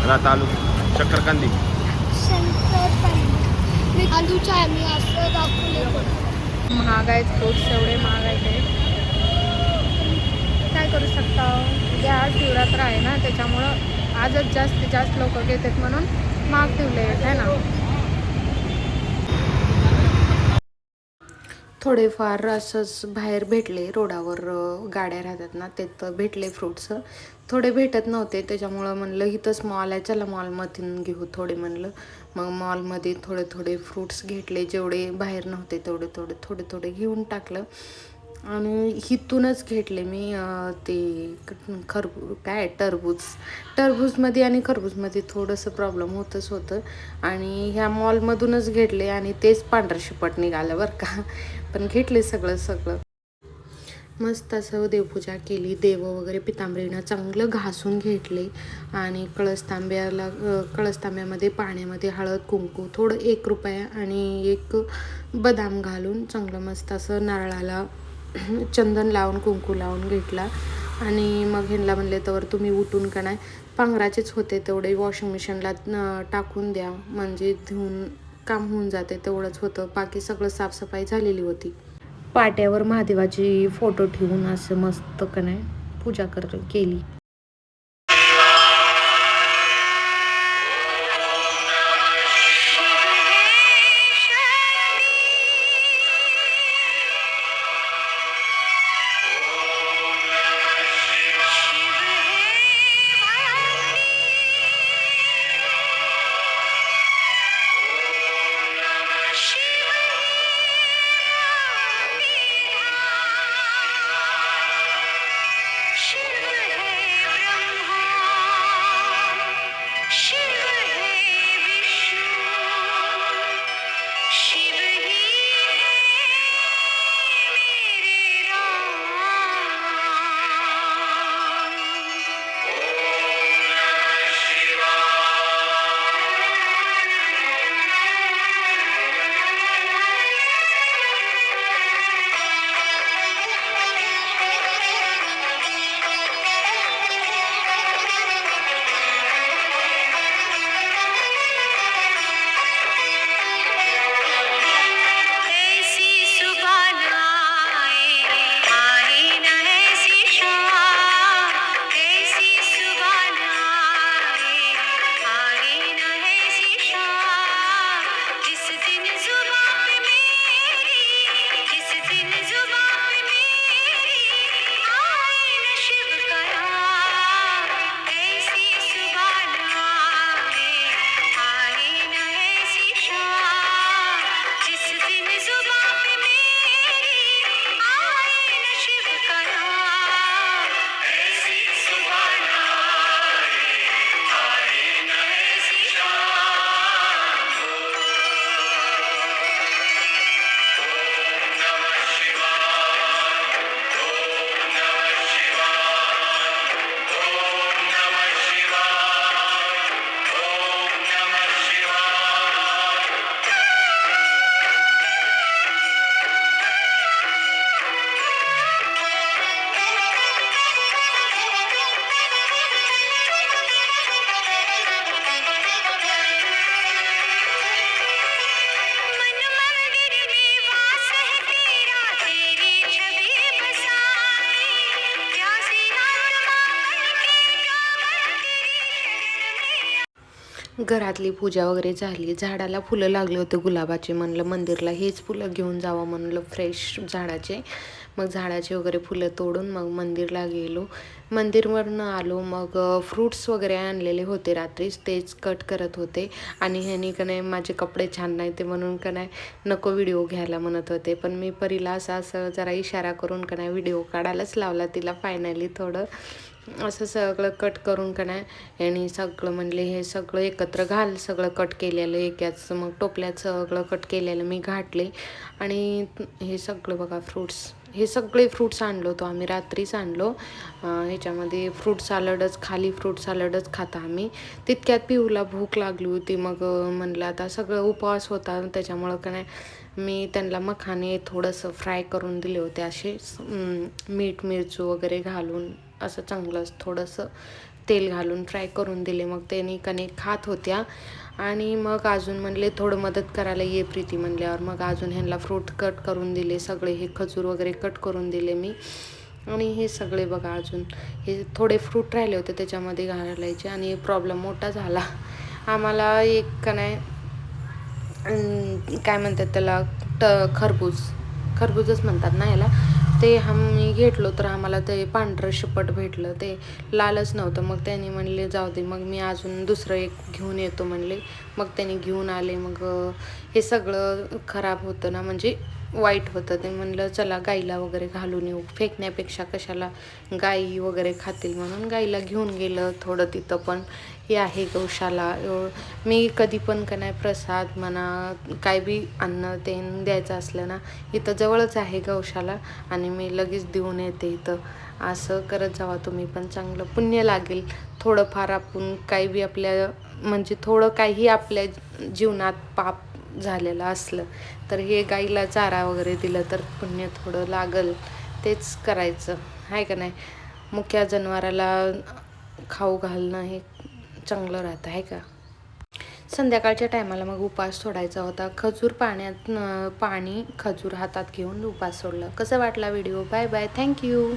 आता आलू शक्करकांदी आलूच्या आम्ही असं दाखवले महाग आहेत फ्रूट्स, एवढे महाग आहेत. काय करू शकता, उद्या आज शिवरात्र आहे ना, त्याच्यामुळं आजच जास्तीत जास्त लोक घेतात म्हणून महाग ठेवले आहेत है ना. थोडेफार असंच बाहेर भेटले, रोडावर गाड्या राहतात ना, तिथं भेटले फ्रूट्स. थोडे भेटत नव्हते, त्याच्यामुळं म्हणलं इथंच मॉल आहे, चला मॉलमधून घेऊ थोडे म्हणलं. मग मॉलमध्ये थोडे थोडे फ्रूट्स घेतले, जेवढे बाहेर नव्हते तेवढे थोडे थोडे घेऊन टाकलं. आणि इथूनच घेतले मी ते टरबूजमध्ये आणि खरबूजमध्ये थोडंसं प्रॉब्लेम होतं आणि ह्या मॉलमधूनच घेतले आणि तेच पांढरं शिपट निघालं बरं का. पण घेतले सगळं. मस्त असं देवपूजा केली, देव वगैरे पितांबरीनं चांगलं घासून घेतले आणि कळसतांब्यामध्ये पाण्यामध्ये हळद कुंकू थोडं 1 रुपया आणि 1 बदाम घालून चांगलं मस्त असं नारळाला चंदन लावून कुंकू लावून घेतला. आणि मग ह्यांना म्हणले तर तुम्ही उठून का नाही, पांघराचेच होते तेवढे, वॉशिंग मशीनला टाकून द्या म्हणजे धुवून काम होऊन जाते, तेवढंच होतं. बाकी सगळं साफसफाई झालेली होती. पाट्यावर महादेवाची फोटो ठेवून असं मस्त का नाही पूजा केली. घरातली पूजा वगैरे झाली, झाडाला फुलं लागले होते गुलाबाचे, म्हणलं मंदिरला हेच फुलं घेऊन जावं म्हणलं फ्रेश झाडाचे. मग झाडाचे वगैरे फुलं तोडून मग मंदिरला गेलो. मंदिरवरनं आलो, मग फ्रूट्स वगैरे आणलेले होते रात्रीच, तेच कट करत होते. आणि ह्यानी का नाही माझे कपडे छान नाही ते म्हणून का नाही नको व्हिडिओ घ्यायला म्हणत होते, पण मी परीला असं जरा इशारा करून का नाही व्हिडिओ काढायलाच लावला तिला. फायनली थोडं असं सगळं कट करून का नाही आणि सगळं म्हणले हे सगळं एकत्र घाल, सगळं कट केलेलं एकाच. मग टोपल्यात सगळं कट केलेलं मी घातले. आणि हे सगळं बघा हे सगळे फ्रूट्स आणलो होतो आम्ही, रात्रीच आणलो. ह्याच्यामध्ये फ्रूट सॅलडच, खाली फ्रूट सॅलडच खाता आम्ही. तितक्यात पिऊला भूक लागली होती, मग म्हणलं आता सगळं उपवास होता त्याच्यामुळं का नाही मी त्यांना मखाने थोडंसं फ्राय करून दिले होते असे मीठ मिरचू वगैरे घालून असं चांगलं थोडंसं तेल घालून फ्राय करून दिले. मग त्याने कणे खात होत्या. आणि मग अजून म्हणले थोडं मदत करायला ये प्रीती म्हणल्यावर मग अजून ह्यांना फ्रूट कट करून दिले. सगळे हे खजूर वगैरे कट करून दिले मी. आणि हे सगळे बघा अजून हे थोडे फ्रूट राहिले होते त्याच्यामध्ये घालायचे. आणि प्रॉब्लेम मोठा झाला आम्हाला. एक का नाही काय म्हणतात त्याला खरबूजच म्हणतात ना याला. ते आम्ही घेतलो तर आम्हाला ते पांढरं शिपट भेटलं, ते लालच नव्हतं. मग त्यांनी म्हणले जाऊ दे, मग मी अजून दुसरं एक घेऊन येतो म्हणले. मग त्यांनी घेऊन आले. मग हे सगळं खराब होतं ना, म्हणजे वाईट होतं. ते म्हणलं चला गाईला वगैरे घालून येऊ, फेकण्यापेक्षा कशाला गाई वगैरे खातील म्हणून गाईला घेऊन गेलं. थोडं तिथं पण हे आहे गौशाला. मी कधी पण का नाही प्रसाद म्हणा काय बी अन्न ते द्यायचं असलं ना, इथं जवळच आहे गौशाला आणि मी लगेच देऊन येते इथं. असं करत जावा तुम्ही पण, चांगलं पुण्य लागेल. थोडंफार आपण काही बी आपल्या म्हणजे थोडं काही आपल्या जीवनात पाप झालेलं असलं तर हे गाईला चारा वगैरे दिलं तर पुण्य थोडं लागल. तेच करायचं आहे का नाही. मुक्या जनावराला खाऊ घालणं हे चांगलं राहतं आहे का. संध्याकाळच्या टायमाला मग उपास सोडायचा होता. पाणी खजूर हातात घेऊन उपास सोडलं. कसं वाटला व्हिडिओ. Bye bye. थँक्यू.